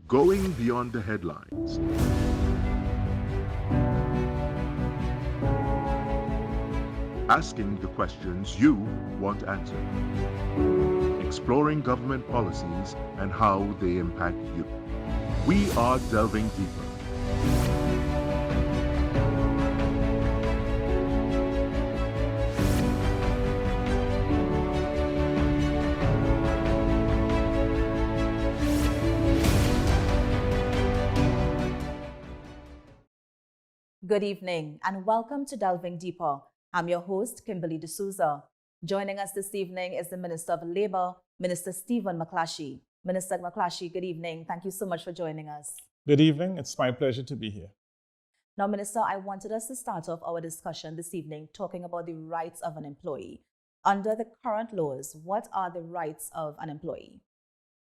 Going beyond the headlines. Asking the questions you want answered. Exploring government policies and how they impact you. We are delving deeper. Good evening and welcome to Delving Deeper. I'm your host, Kimberly D'Souza. Joining us this evening is the Minister of Labour, Minister Stephen Clashie. Minister Clashie, good evening. Thank you so much for joining us. Good evening. It's my pleasure to be here. Now, Minister, I wanted us to start off our discussion this evening talking about the rights of an employee. Under the current laws, what are the rights of an employee?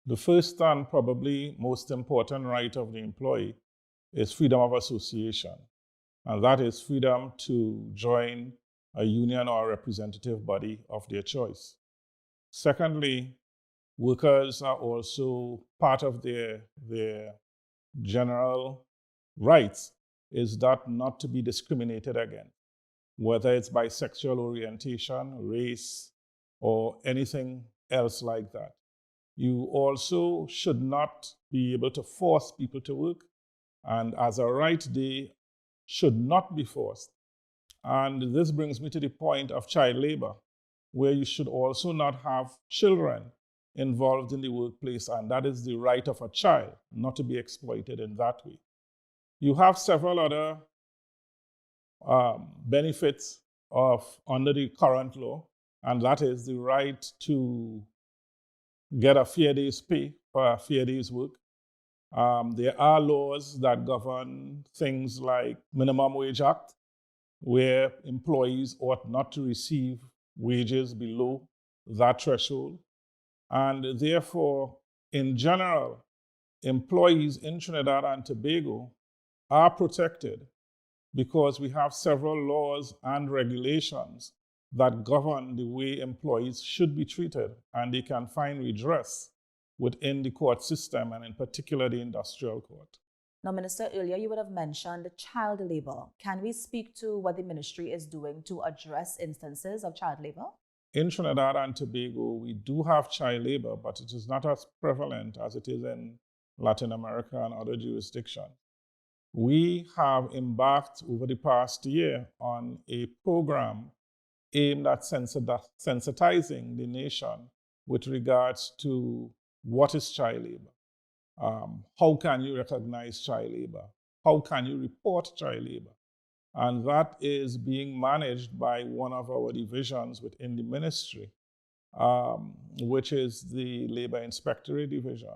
The first and probably most important right of the employee is freedom of association. And that is freedom to join a union or a representative body of their choice. Secondly, workers are also part of their general rights is that not to be discriminated against, whether it's by sexual orientation, race, or anything else like that. You also should not be able to force people to work, and as a right, they should not be forced. And this brings me to the point of child labor, where you should also not have children involved in the workplace, and that is the right of a child not to be exploited in that way. You have several other benefits under the current law, and that is the right to get a fair day's pay for a fair day's work. There are laws that govern things like Minimum Wage Act, where employees ought not to receive wages below that threshold. And therefore, in general, employees in Trinidad and Tobago are protected because we have several laws and regulations that govern the way employees should be treated, and they can find redress within the court system, and in particular the industrial court. Now, Minister, earlier you would have mentioned child labor. Can we speak to what the ministry is doing to address instances of child labor? In Trinidad and Tobago, we do have child labor, but it is not as prevalent as it is in Latin America and other jurisdictions. We have embarked over the past year on a program aimed at sensitizing the nation with regards to what is child labor. How can you recognize child labor? How can you report child labor? And that is being managed by one of our divisions within the ministry, which is the Labor Inspectorate Division,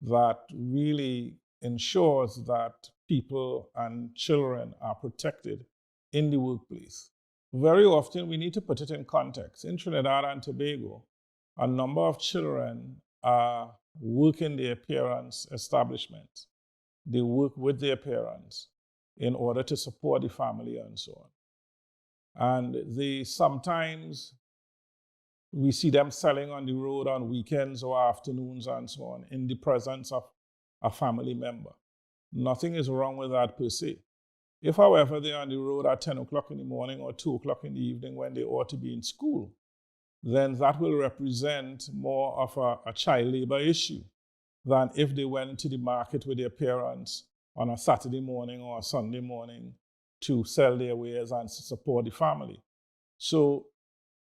that really ensures that people and children are protected in the workplace. Very often, we need to put it in context. In Trinidad and Tobago, a number of children work in their parents' establishments. They work with their parents in order to support the family and so on. And sometimes we see them selling on the road on weekends or afternoons and so on in the presence of a family member. Nothing is wrong with that per se. If, however, they're on the road at 10 o'clock in the morning or 2 o'clock in the evening when they ought to be in school, then that will represent more of a child labor issue than if they went to the market with their parents on a Saturday morning or a Sunday morning to sell their wares and support the family. So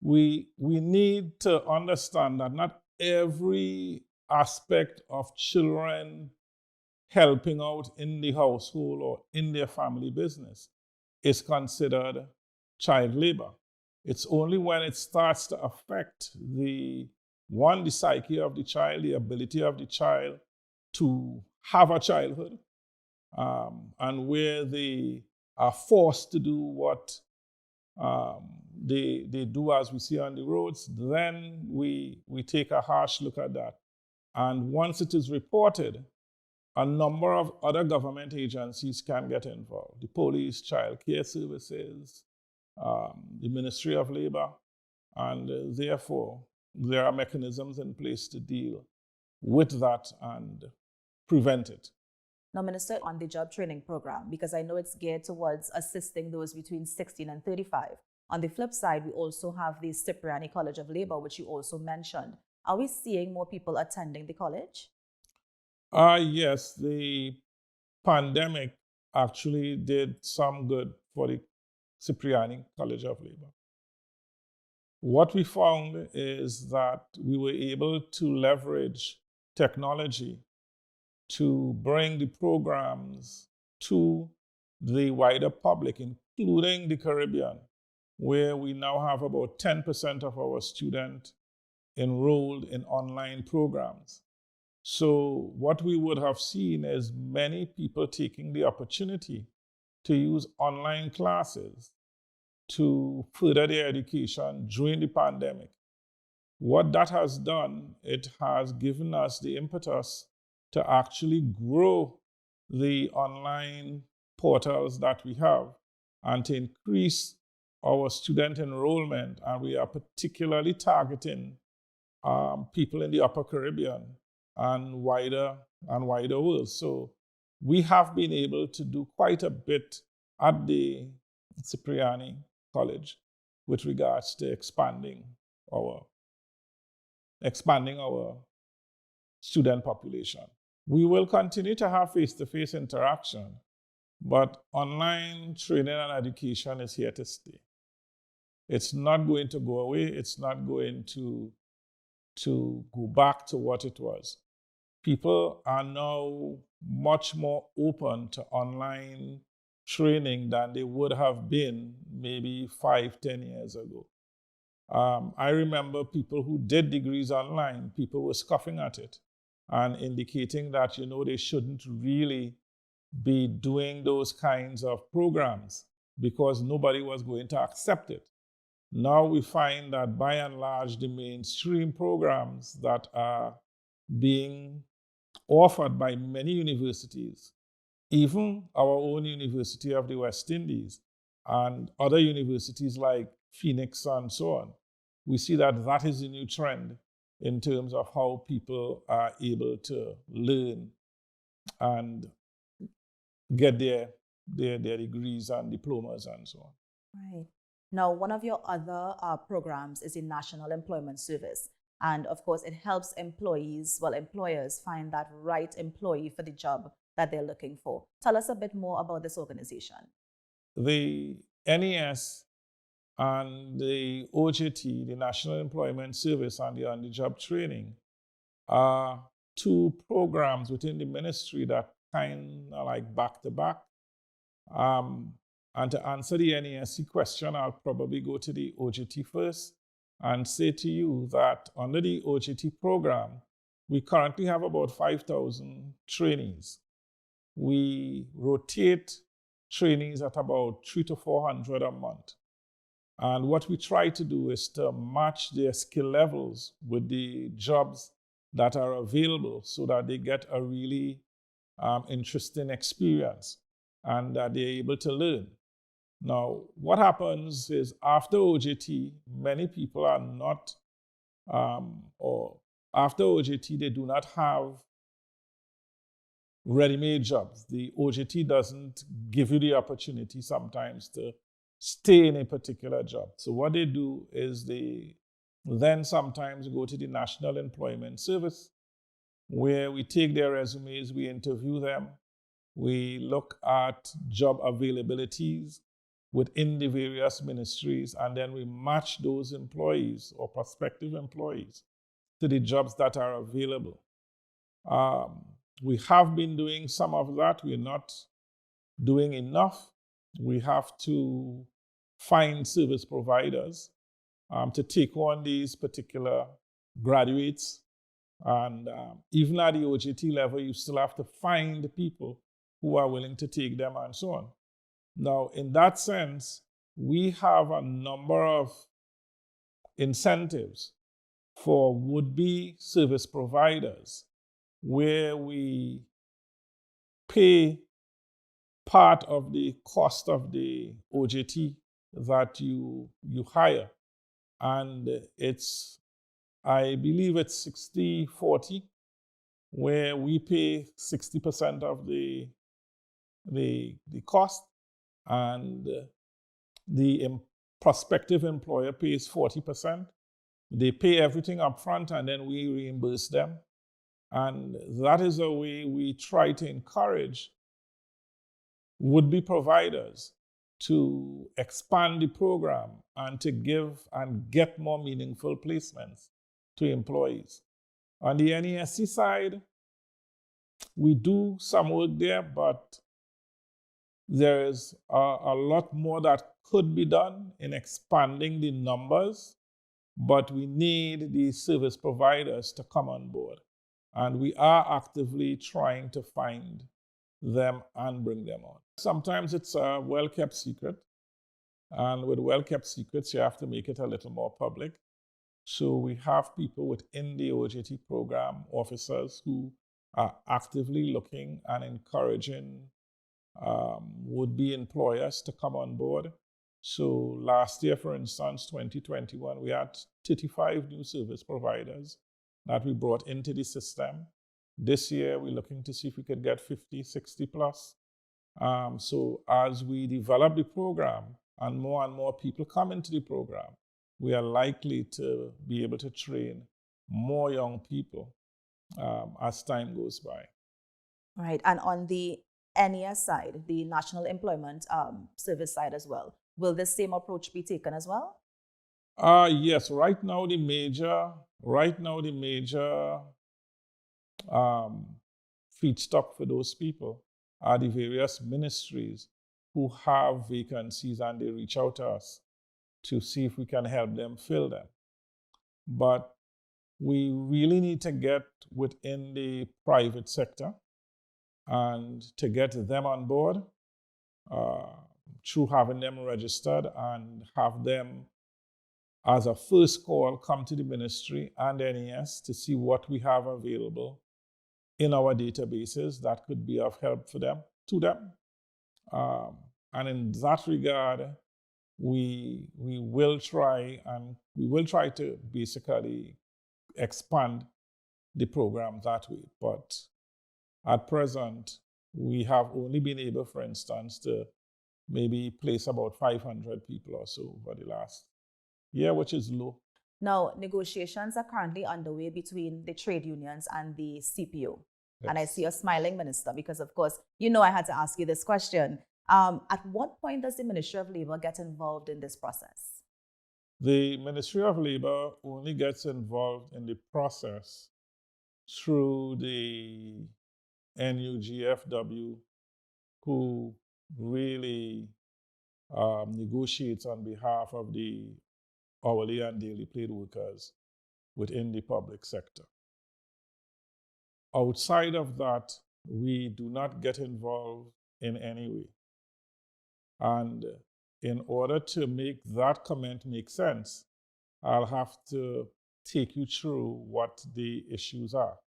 we need to understand that not every aspect of children helping out in the household or in their family business is considered child labor. It's only when it starts to affect the psyche of the child, the ability of the child to have a childhood, and where they are forced to do what they do as we see on the roads, then we take a harsh look at that. And once it is reported, a number of other government agencies can get involved. The police, child care services, the Ministry of Labor, and therefore there are mechanisms in place to deal with that and prevent it. Now, Minister, on the job training program, because I know it's geared towards assisting those between 16 and 35. On the flip side, we also have the Cipriani College of Labor, which you also mentioned. Are we seeing more people attending the college? Yes, the pandemic actually did some good for the Cipriani College of Labor. What we found is that we were able to leverage technology to bring the programs to the wider public, including the Caribbean, where we now have about 10% of our students enrolled in online programs. So what we would have seen is many people taking the opportunity to use online classes to further their education during the pandemic. What that has done, it has given us the impetus to actually grow the online portals that we have and to increase our student enrollment. And we are particularly targeting people in the Upper Caribbean and wider world. So we have been able to do quite a bit at the Cipriani College with regards to expanding our student population. We will continue to have face-to-face interaction, but online training and education is here to stay. It's not going to go away. It's not going to go back to what it was. People are now much more open to online training than they would have been maybe 5-10 years ago. I remember people who did degrees online, people were scoffing at it and indicating that, they shouldn't really be doing those kinds of programs because nobody was going to accept it. Now we find that by and large, the mainstream programs that are being offered by many universities, even our own University of the West Indies and other universities like Phoenix and so on, we see that that is a new trend in terms of how people are able to learn and get their degrees and diplomas and so on. Right. Now, one of your other programs is the National Employment Service. And of course, it helps employers find that right employee for the job that they're looking for. Tell us a bit more about this organization. The NES and the OJT, the National Employment Service, and the on-the-job training are two programs within the ministry that kind of like back-to-back. And to answer the NESC question, I'll probably go to the OJT first and say to you that under the OJT program, we currently have about 5,000 trainees. We rotate trainees at about 300 to 400 a month. And what we try to do is to match their skill levels with the jobs that are available so that they get a really interesting experience and that they're able to learn. Now, what happens is after OJT, many people are not, or after OJT, they do not have ready-made jobs. The OJT doesn't give you the opportunity sometimes to stay in a particular job. So what they do is they then sometimes go to the National Employment Service, where we take their resumes, we interview them, we look at job availabilities within the various ministries, and then we match those employees or prospective employees to the jobs that are available. We have been doing some of that. We're not doing enough. We have to find service providers to take on these particular graduates. And even at the OJT level, you still have to find people who are willing to take them and so on. Now, in that sense, we have a number of incentives for would-be service providers where we pay part of the cost of the OJT that you hire. And I believe it's 60-40. where we pay 60% of the cost, and the prospective employer pays 40%. They pay everything up front, and then we reimburse them. And that is a way we try to encourage would-be providers to expand the program and to give and get more meaningful placements to employees. On the NESC side, we do some work there, but there is a lot more that could be done in expanding the numbers, but we need the service providers to come on board. And we are actively trying to find them and bring them on. Sometimes it's a well-kept secret, and with well-kept secrets, you have to make it a little more public. So we have people within the OJT program, officers who are actively looking and encouraging would-be employers to come on board. So last year, for instance, 2021, we had 35 new service providers that we brought into the system. This year, we're looking to see if we could get 50, 60 plus. So as we develop the program and more people come into the program, we are likely to be able to train more young people as time goes by. Right. And on the NES side, the National Employment Service side as well, will this same approach be taken as well? Yes. Right now, the major feedstock for those people are the various ministries who have vacancies, and they reach out to us to see if we can help them fill them. But we really need to get within the private sector and to get them on board through having them registered and have them as a first call come to the ministry and NES to see what we have available in our databases that could be of help to them. And in that regard, we will try to basically expand the program that way. But at present, we have only been able, for instance, to maybe place about 500 people or so over the last year, which is low. Now, negotiations are currently underway between the trade unions and the CPO. Yes. And I see a smiling minister because, of course, I had to ask you this question. At what point does the Ministry of Labor get involved in this process? The Ministry of Labor only gets involved in the process through the NUGFW, who really negotiates on behalf of the hourly and daily paid workers within the public sector. Outside of that, we do not get involved in any way. And in order to make that comment make sense, I'll have to take you through what the issues are.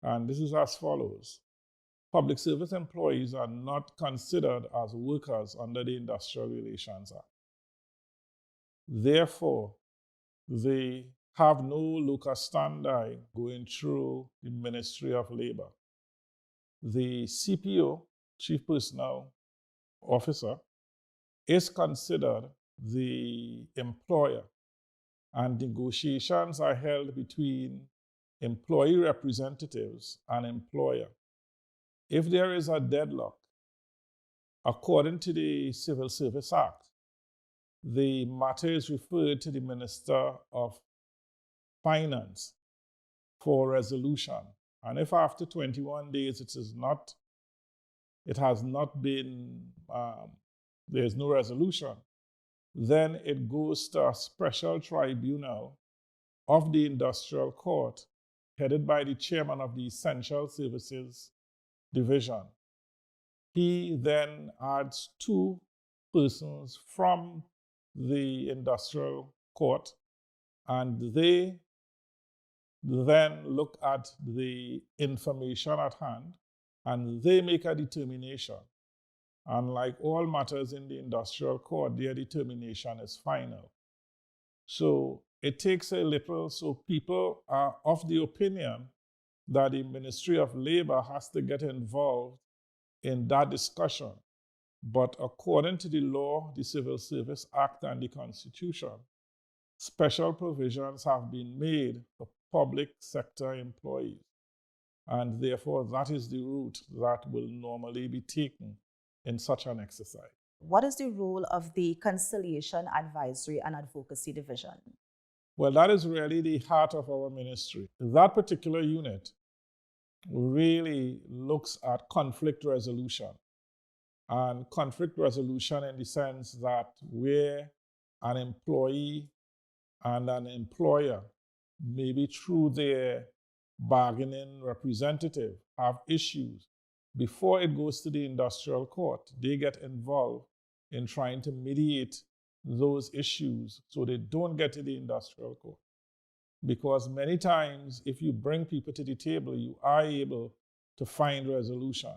And this is as follows. Public service employees are not considered as workers under the Industrial Relations Act. Therefore, they have no locus standi going through the Ministry of Labor. The CPO, Chief Personnel Officer, is considered the employer, and negotiations are held between employee representatives and employer. If there is a deadlock, according to the Civil Service Act, the matter is referred to the Minister of Finance for resolution. And if after 21 days there's no resolution, then it goes to a special tribunal of the Industrial Court, headed by the chairman of the Essential Services Division. He then adds 2 persons from the Industrial Court, and they then look at the information at hand and they make a determination. And like all matters in the Industrial Court, their determination is final. So it takes a little, so people are of the opinion that the Ministry of Labor has to get involved in that discussion. But according to the law, the Civil Service Act, and the Constitution, special provisions have been made for public sector employees. And therefore, that is the route that will normally be taken in such an exercise. What is the role of the Conciliation Advisory and Advocacy Division? Well, that is really the heart of our ministry. That particular unit really looks at conflict resolution. And conflict resolution in the sense that where an employee and an employer, maybe through their bargaining representative, have issues, before it goes to the industrial court, they get involved in trying to mediate those issues so they don't get to the industrial court. Because many times, if you bring people to the table, you are able to find resolution.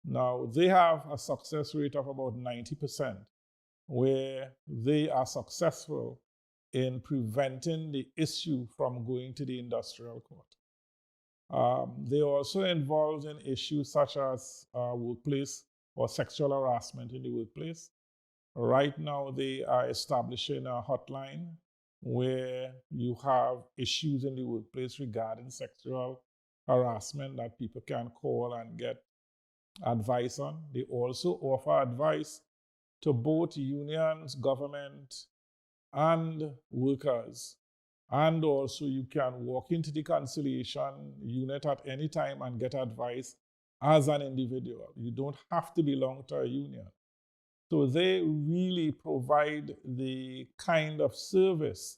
Now, they have a success rate of about 90%, where they are successful in preventing the issue from going to the industrial court. They are also involved in issues such as workplace or sexual harassment in the workplace. Right now, they are establishing a hotline where you have issues in the workplace regarding sexual harassment that people can call and get advice on. They also offer advice to both unions, government, and workers. And also you can walk into the conciliation unit at any time and get advice as an individual. You don't have to belong to a union. So they really provide the kind of service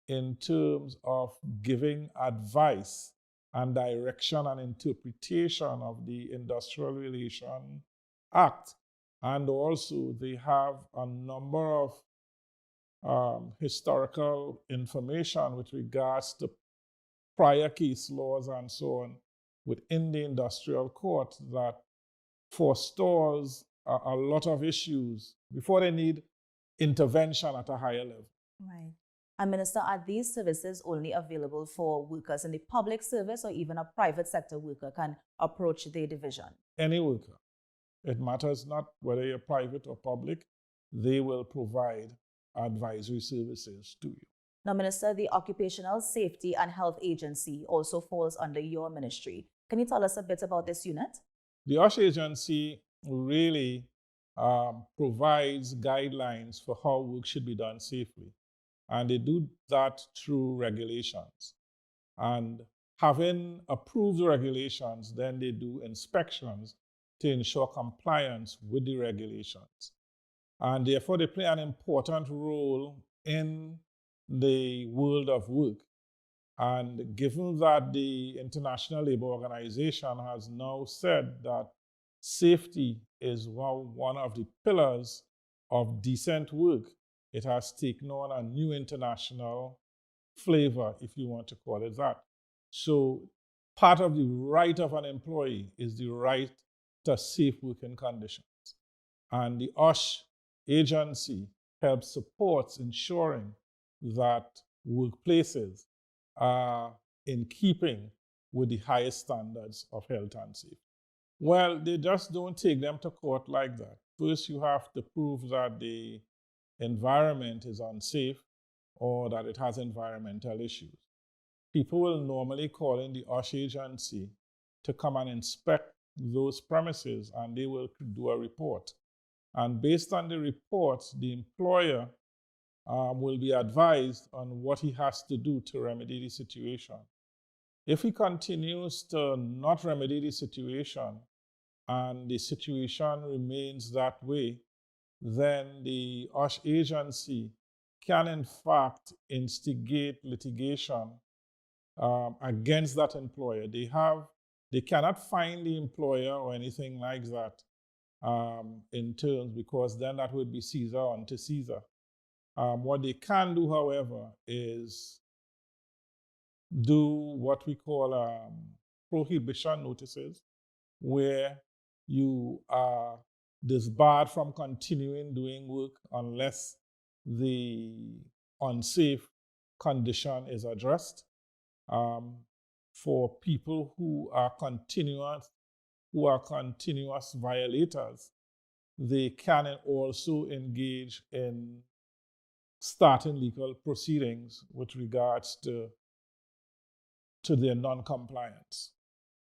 in terms of giving advice and direction and interpretation of the Industrial Relations Act. And also they have a number of historical information with regards to prior case laws and so on within the industrial court that forestalls a lot of issues before they need intervention at a higher level. Right. And Minister, are these services only available for workers in the public service, or even a private sector worker can approach the division? Any worker. It matters not whether you're private or public, they will provide advisory services to you. Now, Minister, the Occupational Safety and Health Agency also falls under your ministry. Can you tell us a bit about this unit? The OSH agency really provides guidelines for how work should be done safely. And they do that through regulations. And having approved the regulations, then they do inspections to ensure compliance with the regulations. And therefore, they play an important role in the world of work. And given that the International Labour Organization has now said that safety is one of the pillars of decent work, it has taken on a new international flavor, if you want to call it that. So part of the right of an employee is the right to safe working conditions. And the OSH agency helps supports ensuring that workplaces are in keeping with the highest standards of health and safety. Well, they just don't take them to court like that. First, you have to prove that the environment is unsafe or that it has environmental issues. People will normally call in the OSH agency to come and inspect those premises, and they will do a report. And based on the report, the employer will be advised on what he has to do to remedy the situation. If he continues to not remedy the situation and the situation remains that way, then the OSH agency can in fact instigate litigation against that employer. They cannot fine the employer or anything like that in terms, because then that would be Caesar unto Caesar. What they can do, however, is do what we call prohibition notices, where you are disbarred from continuing doing work unless the unsafe condition is addressed. for people who are continuous violators, they can also engage in starting legal proceedings with regards to their non-compliance.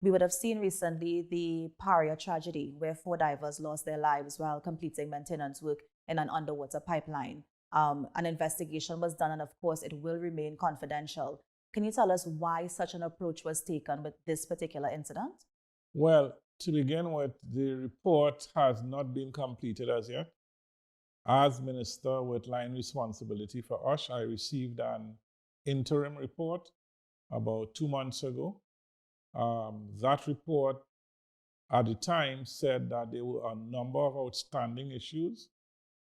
We would have seen recently the Paria tragedy, where 4 divers lost their lives while completing maintenance work in an underwater pipeline. An investigation was done, and of course, it will remain confidential. Can you tell us why such an approach was taken with this particular incident? Well, to begin with, the report has not been completed as yet. As Minister with line responsibility for USH, I received an interim report about 2 months ago. That report at the time said that there were a number of outstanding issues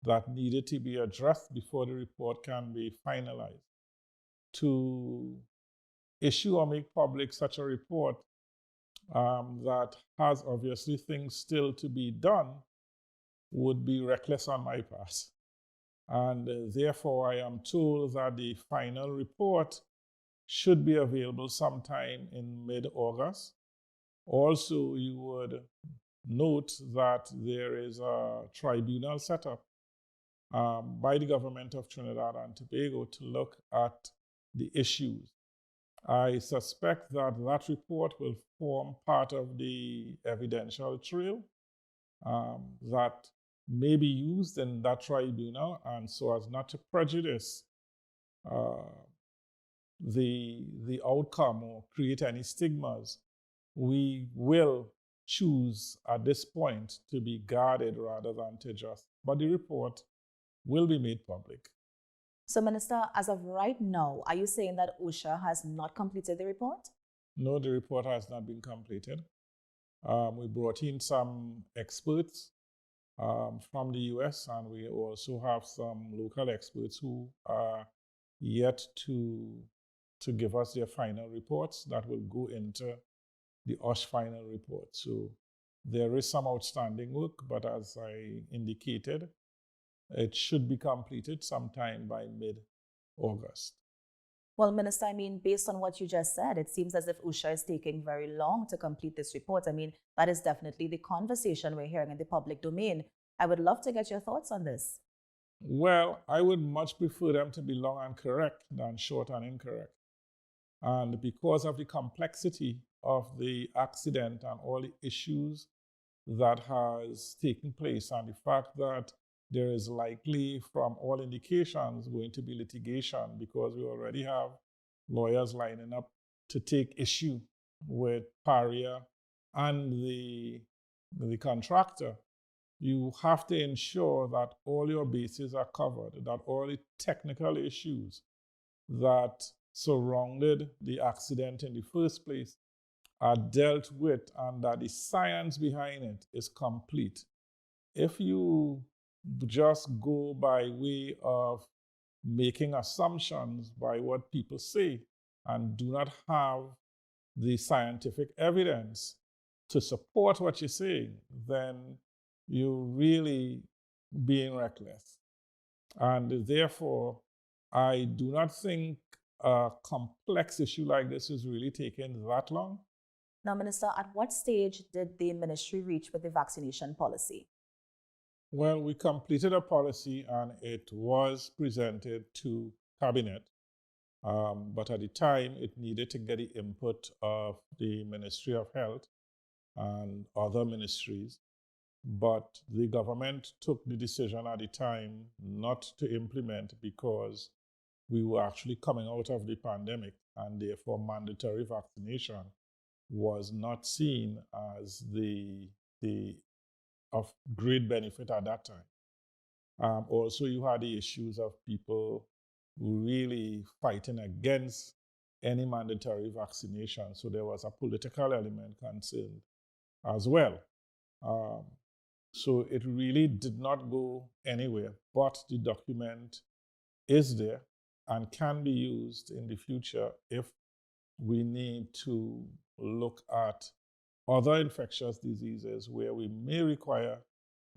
that needed to be addressed before the report can be finalized. To issue or make public such a report that has obviously things still to be done would be reckless on my part. And therefore, I am told that the final report should be available sometime in mid-August. Also, you would note that there is a tribunal set up by the government of Trinidad and Tobago to look at the issues. I suspect that that report will form part of the evidential trail that may be used in that tribunal, and so as not to prejudice the outcome or create any stigmas, we will choose at this point to be guarded rather than to just. But the report will be made public. So, Minister, as of right now, are you saying that OSHA has not completed the report? No, the report has not been completed. We brought in some experts from the US, and we also have some local experts who are yet to give us their final reports that will go into the USH final report. So there is some outstanding work, but as I indicated, it should be completed sometime by mid-August. Well, Minister, I mean, based on what you just said, it seems as if OSHA is taking very long to complete this report. I mean, that is definitely the conversation we're hearing in the public domain. I would love to get your thoughts on this. Well, I would much prefer them to be long and correct than short and incorrect. And because of the complexity of the accident and all the issues that has taken place, and the fact that there is likely, from all indications, going to be litigation, because we already have lawyers lining up to take issue with Paria and the contractor, you have to ensure that all your bases are covered, that all the technical issues that surrounded the accident in the first place are dealt with, and that the science behind it is complete. If you just go by way of making assumptions by what people say and do not have the scientific evidence to support what you're saying, then you're really being reckless. And therefore, I do not think a complex issue like this is really taking that long. Now, Minister, at what stage did the ministry reach with the vaccination policy? Well, we completed a policy and it was presented to Cabinet. But at the time, it needed to get the input of the Ministry of Health and other ministries. But the government took the decision at the time not to implement because we were actually coming out of the pandemic, and therefore mandatory vaccination was not seen as the of great benefit at that time. Also, you had the issues of people really fighting against any mandatory vaccination. So there was a political element concerned as well. So it really did not go anywhere, but the document is there and can be used in the future if we need to look at other infectious diseases where we may require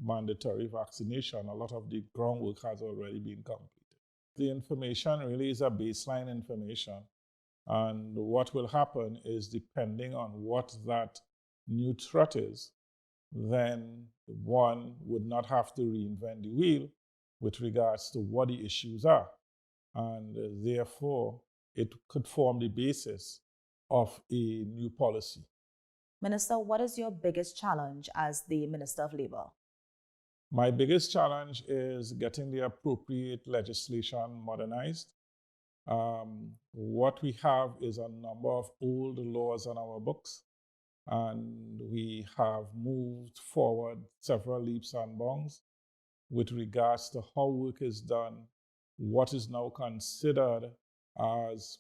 mandatory vaccination. A lot of the groundwork has already been completed. The information really is a baseline information, And what will happen is, depending on what that new threat is, then one would not have to reinvent the wheel with regards to what the issues are. And therefore, it could form the basis of a new policy. Minister, what is your biggest challenge as the Minister of Labour? My biggest challenge is getting the appropriate legislation modernized. What we have is a number of old laws on our books, and we have moved forward several leaps and bounds with regards to how work is done, what is now considered as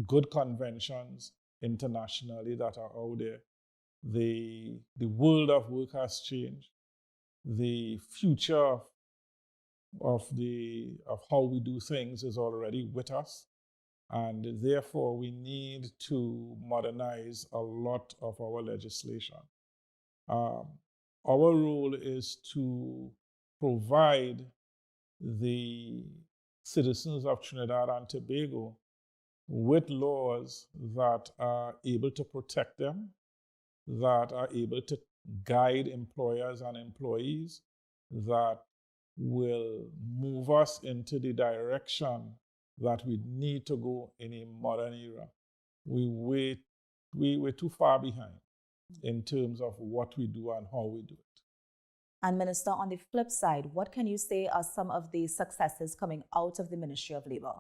good conventions internationally that are out there. The world of work has changed. The future of how we do things is already with us, and therefore we need to modernize a lot of our legislation. Our role is to provide the citizens of Trinidad and Tobago with laws that are able to protect them, that are able to guide employers and employees, that will move us into the direction that we need to go in a modern era. We're too far behind in terms of what we do and how we do it. And Minister, on the flip side, what can you say are some of the successes coming out of the Ministry of Labour?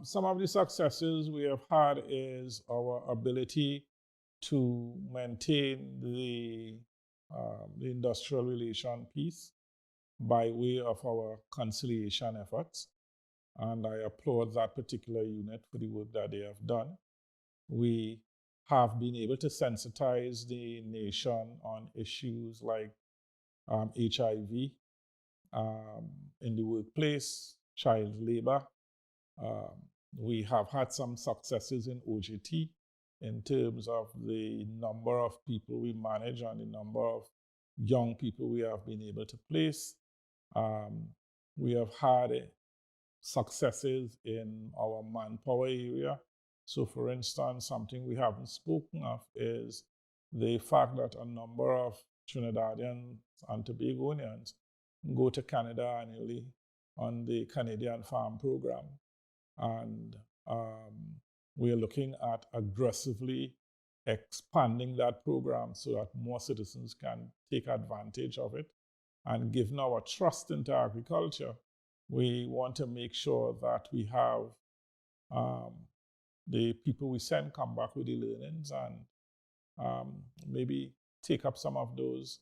Some of the successes we have had is our ability to maintain the industrial relation piece by way of our conciliation efforts. And I applaud that particular unit for the work that they have done. We have been able to sensitize the nation on issues like HIV in the workplace, child labor. We have had some successes in OJT in terms of the number of people we manage and the number of young people we have been able to place. We have had successes in our manpower area. So, for instance, something we haven't spoken of is the fact that a number of Trinidadians and Tobagonians go to Canada annually on the Canadian Farm Program. And we are looking at aggressively expanding that program so that more citizens can take advantage of it. And given our trust into agriculture, we want to make sure that we have the people we send come back with the learnings and maybe take up some of those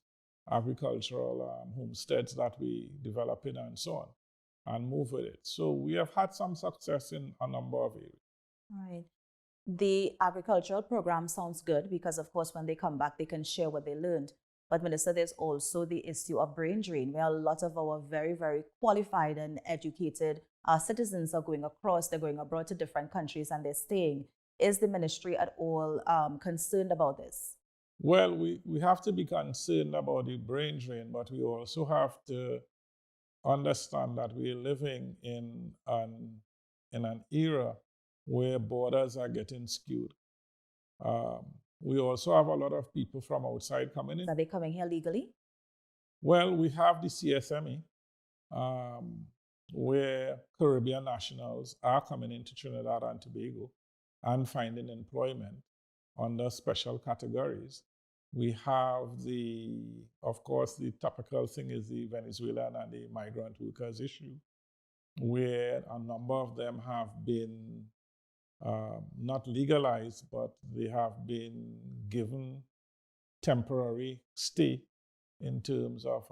agricultural homesteads that we develop in and so on, and move with it. So we have had some success in a number of areas. Right. The agricultural program sounds good because, of course, when they come back, they can share what they learned. But, Minister, there's also the issue of brain drain, where a lot of our very, very qualified and educated citizens are going across, they're going abroad to different countries and they're staying. Is the ministry at all concerned about this? Well, we have to be concerned about the brain drain, but we also have to understand that we're living in an era where borders are getting skewed. We also have a lot of people from outside coming in. Are they coming here legally? Well, we have the CSME, where Caribbean nationals are coming into Trinidad and Tobago and finding employment under special categories. We have of course, the topical thing is the Venezuelan and the migrant workers issue, where a number of them have been not legalized, but they have been given temporary stay in terms of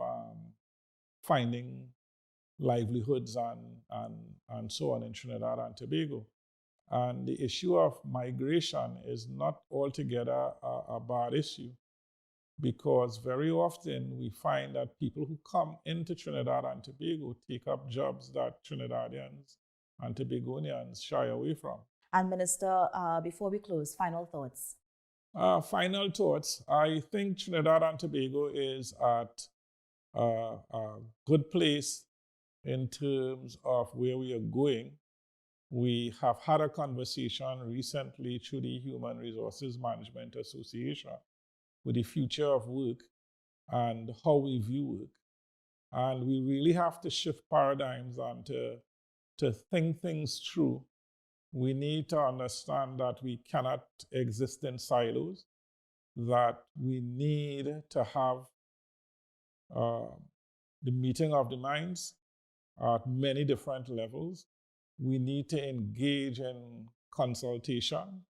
finding livelihoods and so on in Trinidad and Tobago. And the issue of migration is not altogether a bad issue, because very often we find that people who come into Trinidad and Tobago take up jobs that Trinidadians and Tobagonians shy away from. And Minister, before we close, final thoughts. Final thoughts. I think Trinidad and Tobago is at a good place in terms of where we are going. We have had a conversation recently through the Human Resources Management Association with the future of work and how we view work. And we really have to shift paradigms and to think things through. We need to understand that we cannot exist in silos, that we need to have the meeting of the minds at many different levels. We need to engage in consultation.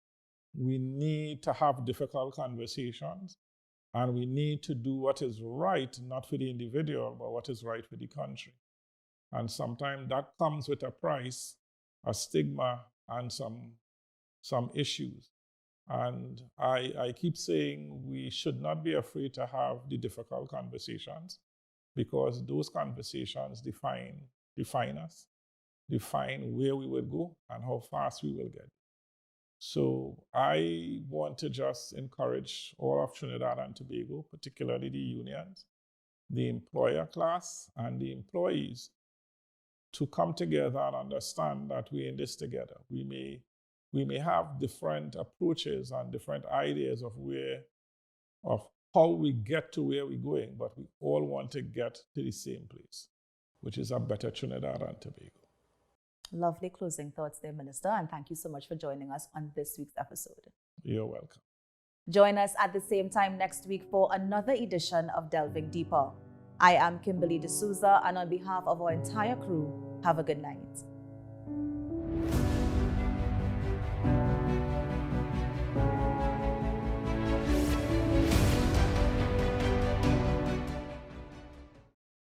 We need to have difficult conversations. And we need to do what is right, not for the individual, but what is right for the country. And sometimes that comes with a price, a stigma, and some issues. And I keep saying we should not be afraid to have the difficult conversations, because those conversations define us, define where we will go and how fast we will get. So I want to just encourage all of Trinidad and Tobago, particularly the unions, the employer class, and the employees, to come together and understand that we're in this together. We may have different approaches and different ideas of how we get to where we're going, but we all want to get to the same place, which is a better Trinidad and Tobago. Lovely closing thoughts there, Minister, and thank you so much for joining us on this week's episode. You're welcome. Join us at the same time next week for another edition of Delving Deeper. I am Kimberly D'Souza, and on behalf of our entire crew, have a good night.